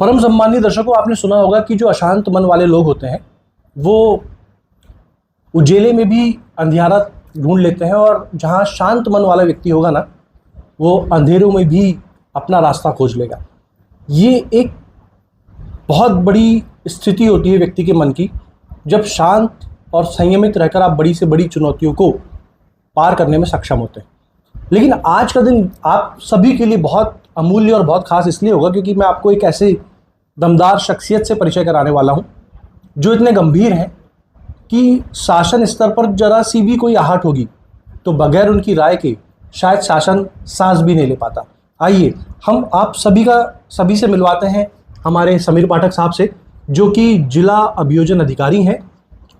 परम सम्मानीय दर्शकों, आपने सुना होगा कि जो अशांत मन वाले लोग होते हैं वो उजेले में भी अंधियारा ढूंढ लेते हैं, और जहाँ शांत मन वाला व्यक्ति होगा ना, वो अंधेरों में भी अपना रास्ता खोज लेगा। ये एक बहुत बड़ी स्थिति होती है व्यक्ति के मन की, जब शांत और संयमित रहकर आप बड़ी से बड़ी चुनौतियों को पार करने में सक्षम होते हैं। लेकिन आज का दिन आप सभी के लिए बहुत अमूल्य और बहुत खास इसलिए होगा क्योंकि मैं आपको एक ऐसे दमदार शख्सियत से परिचय कराने वाला हूं जो इतने गंभीर हैं कि शासन स्तर पर जरा सी भी कोई आहट होगी तो बगैर उनकी राय के शायद शासन सांस भी नहीं ले पाता। आइए हम आप सभी से मिलवाते हैं हमारे समीर पाठक साहब से, जो कि जिला अभियोजन अधिकारी हैं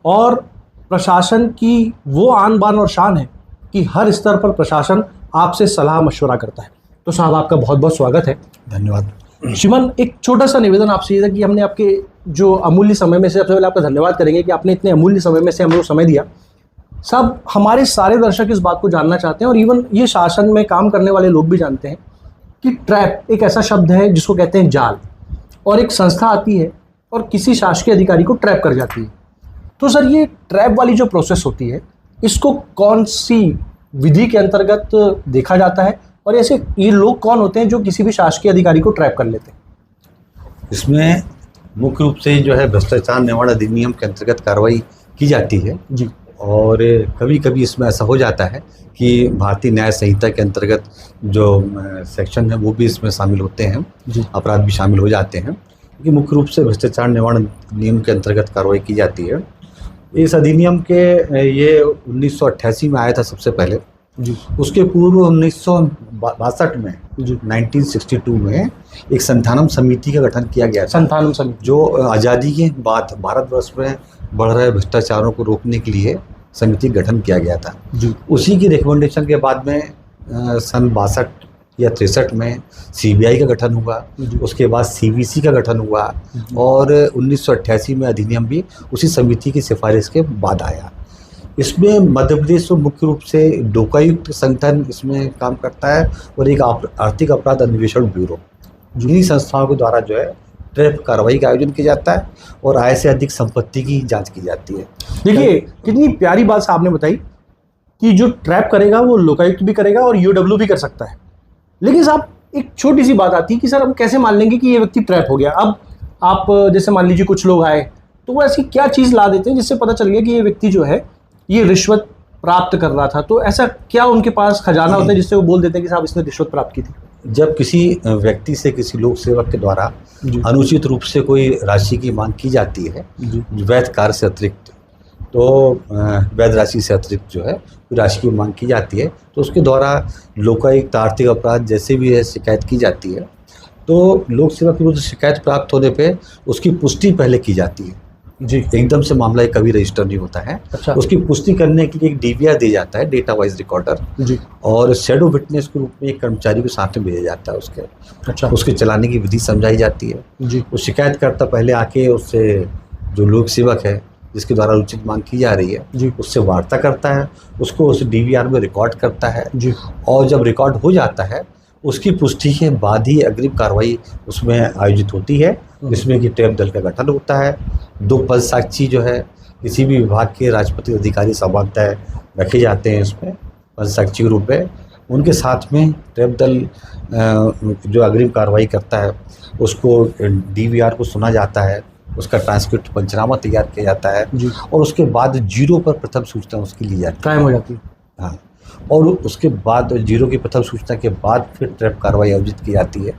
और प्रशासन की वो आन बान और शान है कि हर स्तर पर प्रशासन आपसे सलाह मशवरा करता है। तो साहब, आपका बहुत बहुत स्वागत है। धन्यवाद। श्रीमान, एक छोटा सा निवेदन आपसे ये था कि हमने आपके जो अमूल्य समय में से, सबसे पहले आपका धन्यवाद करेंगे कि आपने इतने अमूल्य समय में से हम लोग समय दिया। साहब, हमारे सारे दर्शक इस बात को जानना चाहते हैं और इवन ये शासन में काम करने वाले लोग भी जानते हैं कि ट्रैप एक ऐसा शब्द है जिसको कहते हैं जाल, और एक संस्था आती है और किसी शासकीय अधिकारी को ट्रैप कर जाती है। तो सर, ये ट्रैप वाली जो प्रोसेस होती है इसको कौन सी विधि के अंतर्गत देखा जाता है, और ऐसे ये लोग कौन होते हैं जो किसी भी शासकीय अधिकारी को ट्रैप कर लेते हैं? इसमें मुख्य रूप से जो है भ्रष्टाचार निवारण अधिनियम के अंतर्गत कार्रवाई की जाती है जी। और कभी कभी इसमें ऐसा हो जाता है कि भारतीय न्याय संहिता के अंतर्गत जो सेक्शन है वो भी इसमें शामिल होते हैं जी। अपराध भी शामिल हो जाते हैं, क्योंकि मुख्य रूप से भ्रष्टाचार निवारण अधिनियम के अंतर्गत कार्रवाई की जाती है। इस अधिनियम के ये 1988 में आया था सबसे पहले जी। उसके पूर्व 1962 में 1962 में एक संथानम समिति का गठन किया गया था। संथानम समिति जो आज़ादी के बाद भारतवर्ष में बढ़ रहे भ्रष्टाचारों को रोकने के लिए समिति का गठन किया गया था जी। उसी की रिकमेंडेशन के बाद में सन 62 या 63 में सीबीआई का गठन हुआ, उसके बाद सीवीसी का गठन हुआ और 1988 में अधिनियम भी उसी समिति की सिफारिश के बाद आया। इसमें मध्य प्रदेश में मुख्य रूप से लोकायुक्त संगठन इसमें काम करता है और एक आर्थिक अपराध अन्वेषण ब्यूरो, जिन्हीं संस्थाओं के द्वारा जो है ट्रैप कार्रवाई का आयोजन किया जाता है और आय से अधिक संपत्ति की जांच की जाती है। देखिए, कितनी प्यारी बात आपने बताई कि जो ट्रैप करेगा वो लोकायुक्त भी करेगा और यूडब्ल्यू भी कर सकता है। लेकिन साहब, एक छोटी सी बात आती है कि सर हम कैसे मान लेंगे कि ये व्यक्ति ट्रैप हो गया? अब आप जैसे मान लीजिए कुछ लोग आए तो वो ऐसी क्या चीज़ ला देते हैं जिससे पता चल गया कि ये व्यक्ति जो है ये रिश्वत प्राप्त कर रहा था? तो ऐसा क्या उनके पास खजाना होता है जिससे वो बोल देते हैं कि साहब इसने रिश्वत प्राप्त की थी? जब किसी व्यक्ति से किसी लोक सेवक के द्वारा अनुचित रूप से कोई राशि की मांग की जाती है वैध कार्य से अतिरिक्त, तो वैध राशि से अतिरिक्त जो है राशि की मांग की जाती है, तो उसके द्वारा लोकायुक्त आर्थिक अपराध जैसे भी है शिकायत की जाती है। तो लोक सेवक के विरुद्ध शिकायत प्राप्त होने पे उसकी पुष्टि पहले की जाती है जी। एकदम से मामला कभी रजिस्टर नहीं होता है। अच्छा। उसकी पुष्टि करने के लिए एक डीवीआर दिया जाता है, डेटा वाइज रिकॉर्डर जी। और शैडो विटनेस के रूप में एक कर्मचारी को साथ में भेजा जाता है उसके। अच्छा। उसके चलाने की विधि समझाई जाती है जी। वो शिकायतकर्ता पहले आके उससे जो लोक सेवक है जिसके द्वारा उचित मांग की जा रही है जी, उससे वार्ता करता है, उसको उस डीवीआर में रिकॉर्ड करता है जी। और जब रिकॉर्ड हो जाता है उसकी पुष्टि के बाद ही अग्रिम कार्रवाई उसमें आयोजित होती है, जिसमें कि ट्रैप दल का गठन होता है। 2 पद साक्षी जो है किसी भी विभाग के राजपत्रित अधिकारी सामान्यतः रखे जाते हैं इसमें पद साक्षी के रूप में। उनके साथ में ट्रैप दल जो अग्रिम कार्रवाई करता है उसको डीवीआर को सुना जाता है, उसका ट्रांसक्रिप्ट पंचनामा तैयार किया जाता है और उसके बाद 0 पर प्रथम सूचना उसकी ली जाती है, कायम हो जाती है। हाँ, और उसके बाद 0 की प्रथम सूचना के बाद फिर ट्रैप कार्रवाई आयोजित की जाती है,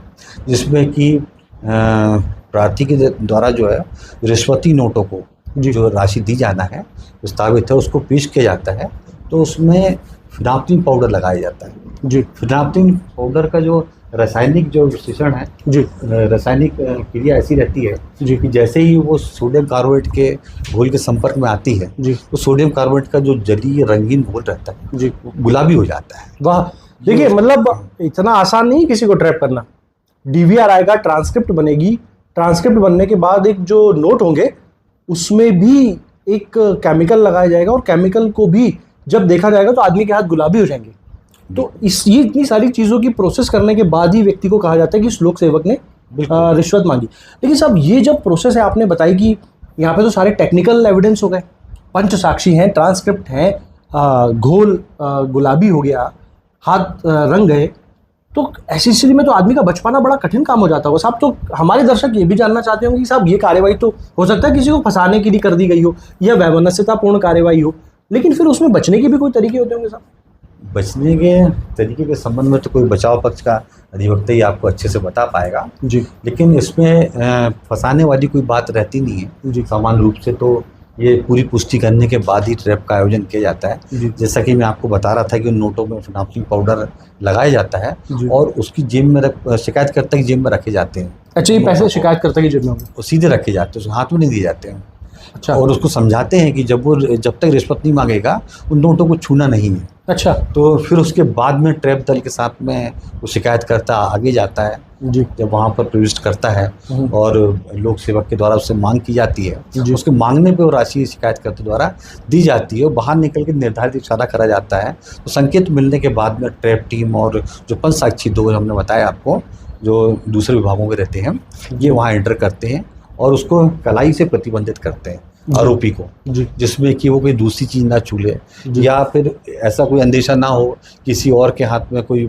जिसमें कि प्रार्थी के द्वारा जो है रिश्वती नोटों को जो राशि दी जाना है प्रस्तावित है उसको पेश किया जाता है। तो उसमें फिनाप्थिन पाउडर लगाया जाता है जी। फिनाप्थिन पाउडर का जो रासायनिक जो विश्लेषण है जी, रासायनिक क्रिया ऐसी रहती है जी कि जैसे ही वो सोडियम कार्बोनेट के घोल के संपर्क में आती है जी, तो सोडियम कार्बोनेट का जो जलीय रंगीन घोल रहता है जी गुलाबी हो जाता है। वाह, देखिए मतलब इतना आसान नहीं किसी को ट्रैप करना। डीवीआर आएगा, ट्रांसक्रिप्ट बनेगी, ट्रांसक्रिप्ट बनने के बाद एक जो नोट होंगे उसमें भी एक केमिकल लगाया जाएगा और केमिकल को भी जब देखा जाएगा तो आदमी के हाथ गुलाबी हो जाएंगे। तो ये इतनी सारी चीज़ों की प्रोसेस करने के बाद ही व्यक्ति को कहा जाता है कि इस लोक सेवक ने रिश्वत मांगी। लेकिन साहब ये जब प्रोसेस है, आपने बताई कि यहाँ पे तो सारे टेक्निकल एविडेंस हो गए, पंच साक्षी हैं, ट्रांसक्रिप्ट हैं, घोल गुलाबी हो गया, हाथ रंग गए, तो ऐसी स्थिति में तो आदमी का बच पाना बड़ा कठिन काम हो जाता होगा साहब। तो हमारे दर्शक ये भी जानना चाहते होंगे कि साहब ये कार्यवाही तो हो सकता है किसी को फंसाने के लिए कर दी गई हो या वैमनस्यतापूर्ण कार्यवाही हो, लेकिन फिर उसमें बचने के भी कोई तरीके होते होंगे साहब? बचने के तरीके के संबंध में तो कोई बचाव पक्ष का अधिवक्ता ही आपको अच्छे से बता पाएगा जी। लेकिन इसमें फंसाने वाली कोई बात रहती नहीं है जी। सामान्य रूप से तो ये पूरी पुष्टि करने के बाद ही ट्रैप का आयोजन किया जाता है। जैसा कि मैं आपको बता रहा था कि उन नोटों में फिनाइल पाउडर लगाया जाता है और उसकी जेब में शिकायतकर्ता की जेब में रखे जाते हैं। अच्छा, ये पैसे शिकायतकर्ता की जेब में वो सीधे रखे जाते हैं, हाथ में नहीं दिए जाते हैं। अच्छा। और उसको समझाते हैं कि जब तक रिश्वत नहीं मांगेगा उन नोटों को छूना नहीं है। अच्छा। तो फिर उसके बाद में ट्रैप दल के साथ में वो शिकायतकर्ता आगे जाता है जी। जब वहाँ पर प्रविष्ट करता है और लोक सेवक के द्वारा उससे मांग की जाती है, उसके मांगने पे वो राशि शिकायतकर्ता द्वारा दी जाती है और बाहर निकल के निर्धारित इशारा करा जाता है। तो संकेत मिलने के बाद में ट्रैप टीम और जो पंच साक्षी दो हमने बताया आपको जो दूसरे विभागों में रहते हैं, ये वहाँ एंटर करते हैं और उसको कलाई से प्रतिबंधित करते हैं आरोपी को, जिसमें कि वो कोई दूसरी चीज़ ना छू ले या फिर ऐसा कोई अंदेशा ना हो किसी और के हाथ में कोई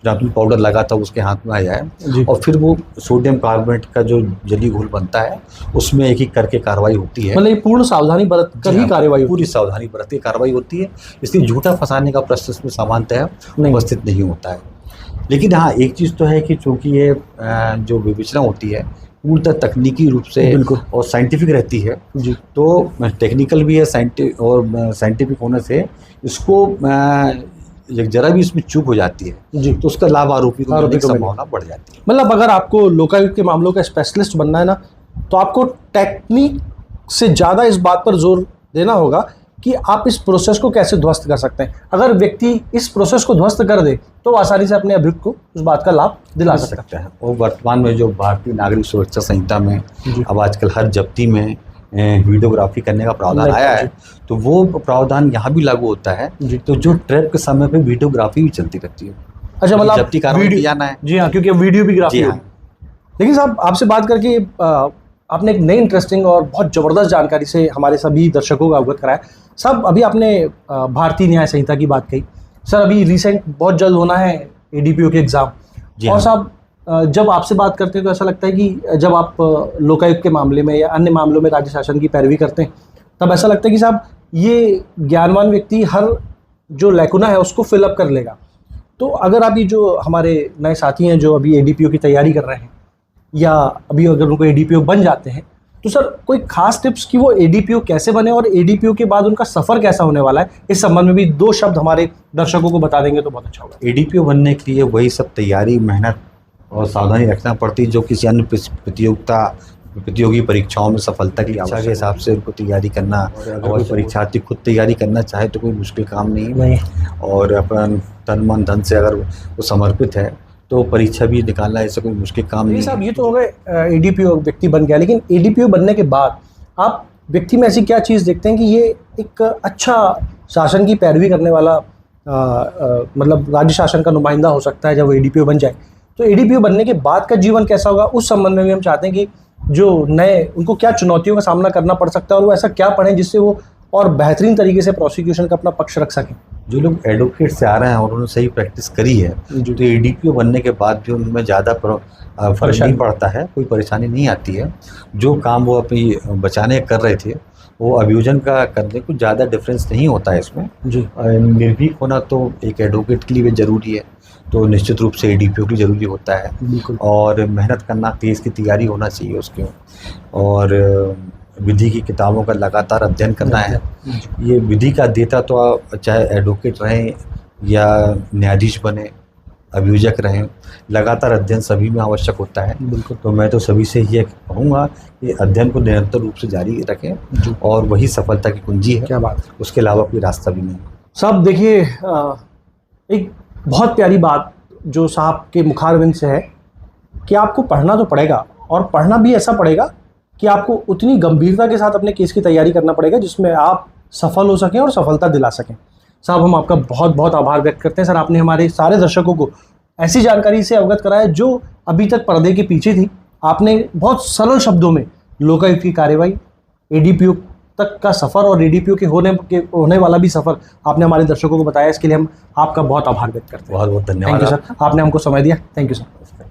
फिनाइल पाउडर लगा था उसके हाथ में आ जाए। और फिर वो सोडियम कार्बोनेट का जो जली घोल बनता है उसमें एक एक करके कार्रवाई होती है। मतलब पूर्ण सावधानी बरत कर ही कार्रवाई, पूरी सावधानी बरत के कार्रवाई होती है। इसलिए झूठा फंसाने का प्रश्न इसमें सामान्यतः उपस्थित नहीं होता है। लेकिन हाँ, एक चीज़ तो है कि चूँकि ये जो विवेचना होती है पूर्णतः तकनीकी रूप से और साइंटिफिक रहती है जी, तो टेक्निकल भी है साइंटिफिक होने से इसको जरा भी इसमें चूक हो जाती है जी, तो उसका लाभ आरोपी को मिलने की संभावना बढ़ जाती है। मतलब अगर आपको लोकायुक्त के मामलों का स्पेशलिस्ट बनना है ना, तो आपको टेक्निक से ज़्यादा इस बात पर जोर देना होगा कि आप इस प्रोसेस को कैसे ध्वस्त कर सकते हैं। अगर व्यक्ति इस प्रोसेस को ध्वस्त कर दे तो आसानी से अपने अभियुक्त को उस बात का लाभ दिला सकता है। और वर्तमान में जो भारतीय नागरिक सुरक्षा संहिता में अब आजकल हर जब्ती में वीडियोग्राफी करने का प्रावधान आया है, तो वो प्रावधान यहाँ भी लागू होता है। तो जो ट्रैप के समय पे वीडियोग्राफी भी चलती रहती है। अच्छा, मतलब जब्ती कार्रवाई जाना है। जी हाँ, क्योंकि वीडियो भी ग्राफी है। लेकिन साहब आपसे बात करके आपने एक नई इंटरेस्टिंग और बहुत ज़बरदस्त जानकारी से हमारे सभी दर्शकों को अवगत कराया। साहब अभी आपने भारतीय न्याय संहिता की बात कही। सर अभी रिसेंट बहुत जल्द होना है ADPO के एग्ज़ाम, और साहब जब आपसे बात करते हैं तो ऐसा लगता है कि जब आप लोकायुक्त के मामले में या अन्य मामलों में राज्य शासन की पैरवी करते हैं तब ऐसा लगता है कि साहब ये ज्ञानवान व्यक्ति हर जो लैकुना है उसको फिलअप कर लेगा। तो अगर अभी जो हमारे नए साथी हैं जो अभी ADPO की तैयारी कर रहे हैं या अभी अगर उनको ADPO बन जाते हैं, तो सर कोई खास टिप्स कि वो ADPO कैसे बने और ADPO के बाद उनका सफ़र कैसा होने वाला है, इस संबंध में भी 2 शब्द हमारे दर्शकों को बता देंगे तो बहुत अच्छा होगा। ADPO बनने के लिए वही सब तैयारी, मेहनत और सावधानी रखना पड़ती है जो किसी अन्य प्रतियोगी परीक्षाओं में सफलता की आशा के हिसाब से उनको तैयारी करना। और परीक्षार्थी खुद तैयारी करना चाहे तो कोई मुश्किल काम नहीं है, और अपन तन मन धन से अगर वो समर्पित है तो परीक्षा भी निकालना ऐसा कोई मुश्किल काम नहीं है। साहब ये तो हो गए ADPO व्यक्ति बन गया, लेकिन ADPO बनने के बाद आप व्यक्ति में ऐसी क्या चीज़ देखते हैं कि ये एक अच्छा शासन की पैरवी करने वाला मतलब राज्य शासन का नुमाइंदा हो सकता है जब वो ADPO बन जाए? तो ADPO बनने के बाद का जीवन कैसा होगा, उस संबंध में भी हम चाहते हैं कि जो नए उनको क्या चुनौतियों का सामना करना पड़ सकता है और वो ऐसा क्या पढ़ें जिससे वो और बेहतरीन तरीके से प्रोसिक्यूशन का अपना पक्ष रख सकें। जो लोग एडवोकेट से आ रहे हैं और उन्होंने सही प्रैक्टिस करी है तो ADPO बनने के बाद भी उनमें ज़्यादा फर्क नहीं पड़ता है, कोई परेशानी नहीं आती है। जो काम वो अपनी बचाने कर रहे थे वो अभियोजन का करने कुछ ज़्यादा डिफरेंस नहीं होता है इसमें। निर्भीक होना तो एक एडवोकेट के लिए भी ज़रूरी है, तो निश्चित रूप से ADPO की ज़रूरी होता है। और मेहनत करना, तेज़ की तैयारी होना चाहिए उसके, और विधि की किताबों का लगातार अध्ययन करना है। ये विधि का देता तो आप चाहे एडवोकेट रहें या न्यायाधीश बने, अभियोजक रहें, लगातार अध्ययन सभी में आवश्यक होता है। तो मैं तो सभी से ये कहूँगा कि अध्ययन को निरंतर रूप से जारी रखें और वही सफलता की कुंजी है। क्या बात, उसके अलावा कोई रास्ता भी नहीं। साहब देखिए एक बहुत प्यारी बात जो साहब के मुखारबिंद से है कि आपको पढ़ना तो पड़ेगा, और पढ़ना भी ऐसा पड़ेगा कि आपको उतनी गंभीरता के साथ अपने केस की तैयारी करना पड़ेगा जिसमें आप सफल हो सकें और सफलता दिला सकें। साहब हम आपका बहुत बहुत आभार व्यक्त करते हैं। सर आपने हमारे सारे दर्शकों को ऐसी जानकारी से अवगत कराया जो अभी तक पर्दे के पीछे थी। आपने बहुत सरल शब्दों में लोकायुक्त की कार्रवाई, एडीपीओ तक का सफ़र और एडीपीओ के होने वाला भी सफ़र आपने हमारे दर्शकों को बताया। इसके लिए हम आपका बहुत आभार व्यक्त करते हैं। बहुत बहुत धन्यवाद। थैंक यू सर, आपने हमको समय दिया। Thank you sir.